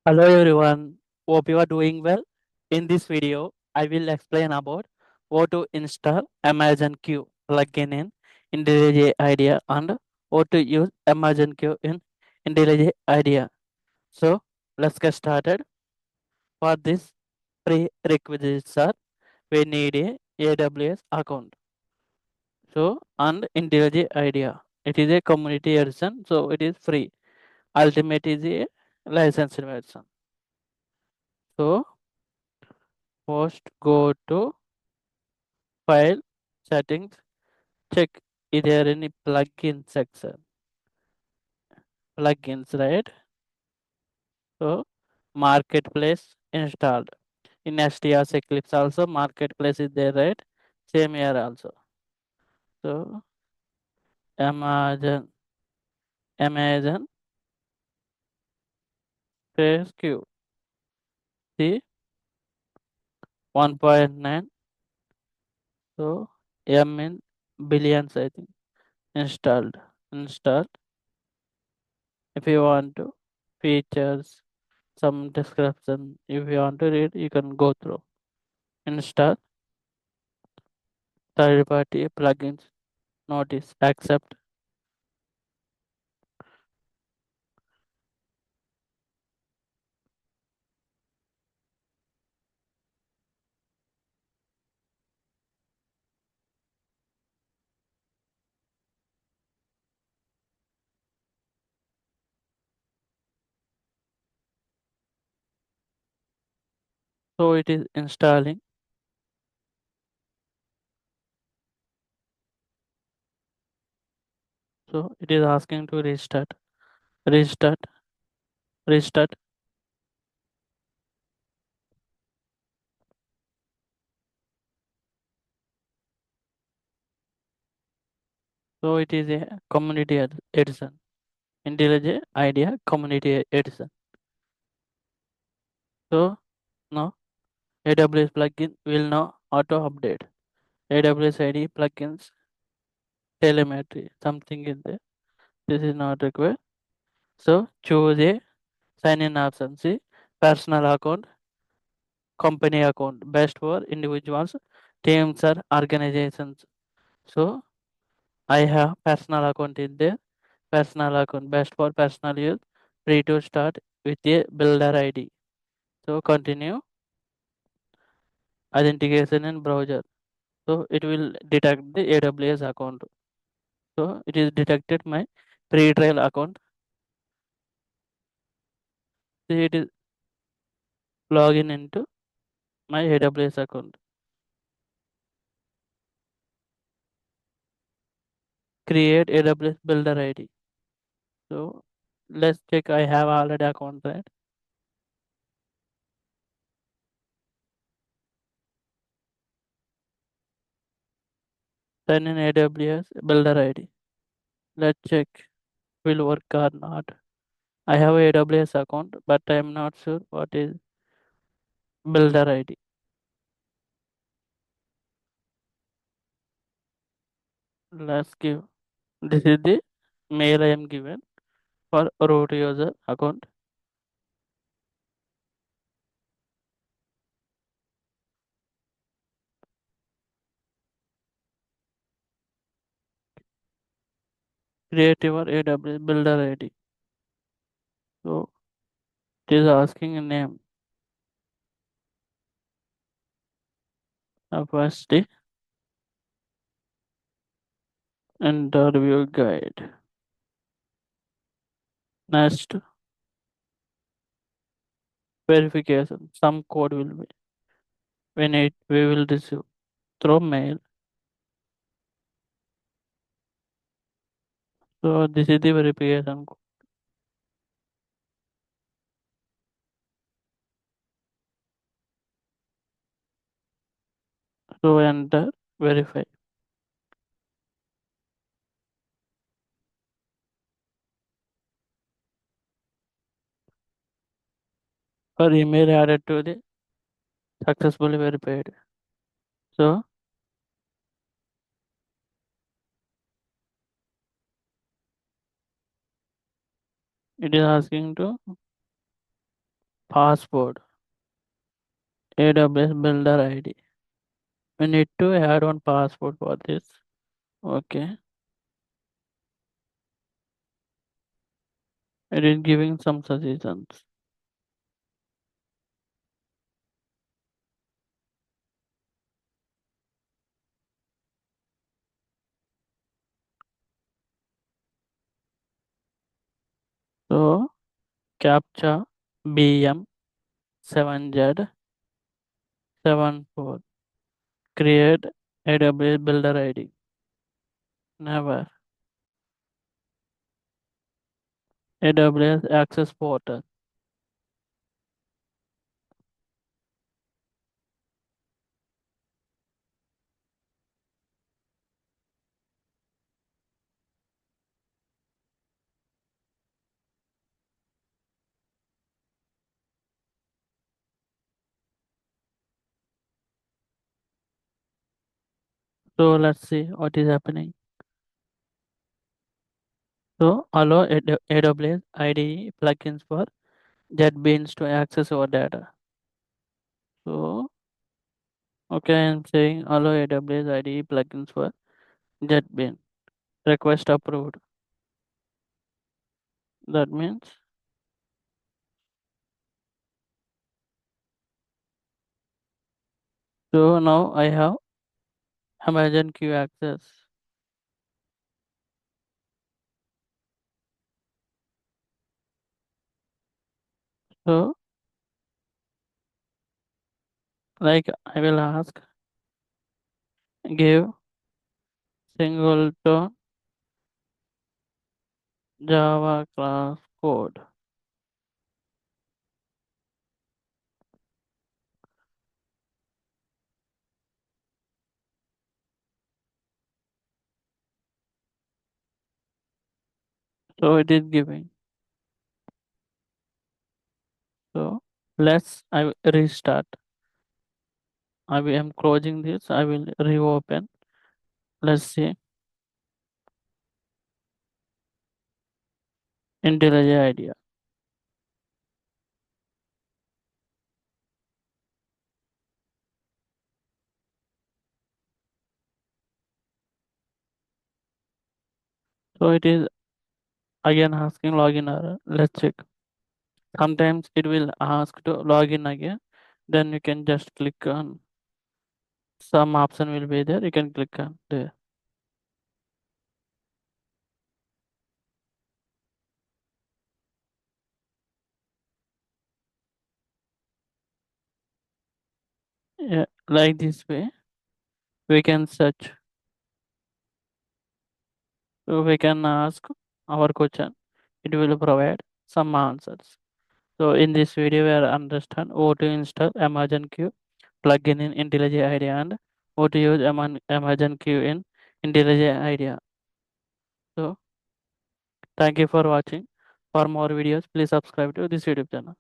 Hello everyone, hope you are doing well. In this video, I will explain about how to install Amazon Q plugin in IntelliJ IDEA and how to use Amazon Q in IntelliJ IDEA. So let's get started. For this prerequisites are we need a AWS account. So and IntelliJ IDEA. It is a community edition, so it is free. Ultimate is a licensed version. So first go to file settings, check is there any plugin section. Plugins, right? So marketplace installed. In STR's Eclipse also marketplace is there, right? Same here also. So Amazon Face Q. See 1.9. So M in billions I think. Installed. Install. If you want to features, some description. If you want to read, you can go through. Install third party plugins. Notice accept. So it is installing. So it is asking to restart. Restart. Restart. So it is a community edition. IntelliJ idea community edition. So now AWS plugin will now auto update. AWS ID plugins telemetry. Something in there. This is not required. So choose a sign in option. See personal account, company account. Best for individuals, teams or organizations. So I have personal account in there. Personal account best for personal use. Free to start with a builder ID. So continue authentication in browser. So it will detect the AWS account. So it is detected my pre-trial account. See it is login into my AWS account. Create AWS builder ID. So let's check I have already account, right? Then in AWS builder ID. Let's check will work or not. I have a AWS account, but I am not sure what is builder ID. Let's give. This is the mail I am given for root user account. Create your AWS builder ID. So it is asking a name. First the interview guide. Next verification. Some code will be when it we will receive through mail. So this is the verification code. So enter verify. Or email added to the successfully verified. So it is asking to Password. AWS Builder ID. We need to add one password for this. Okay. It is giving some suggestions. So captcha BM7Z74. Create AWS Builder ID. Never. AWS Access Portal. So let's see what is happening. So allow AWS IDE plugins for JetBeans to access our data. So okay, I'm saying allow AWS IDE plugins for JetBeans. Request approved. That means so now I have Amazon Q access. So like I will ask give singleton Java class code. So it is giving. So let's I will restart. am closing this. I will reopen. Let's see IntelliJ idea. So it is again asking login error. Let's check. Sometimes it will ask to login again. Then you can just click on some option will be there. You can click on there. Yeah, like this way we can search. So we can ask our question. It will provide some answers. So in this video we are understand how to install Amazon Q plugin in IntelliJ IDEA and how to use Amazon Q in IntelliJ IDEA. So thank you for watching. For more videos, please subscribe to this YouTube channel.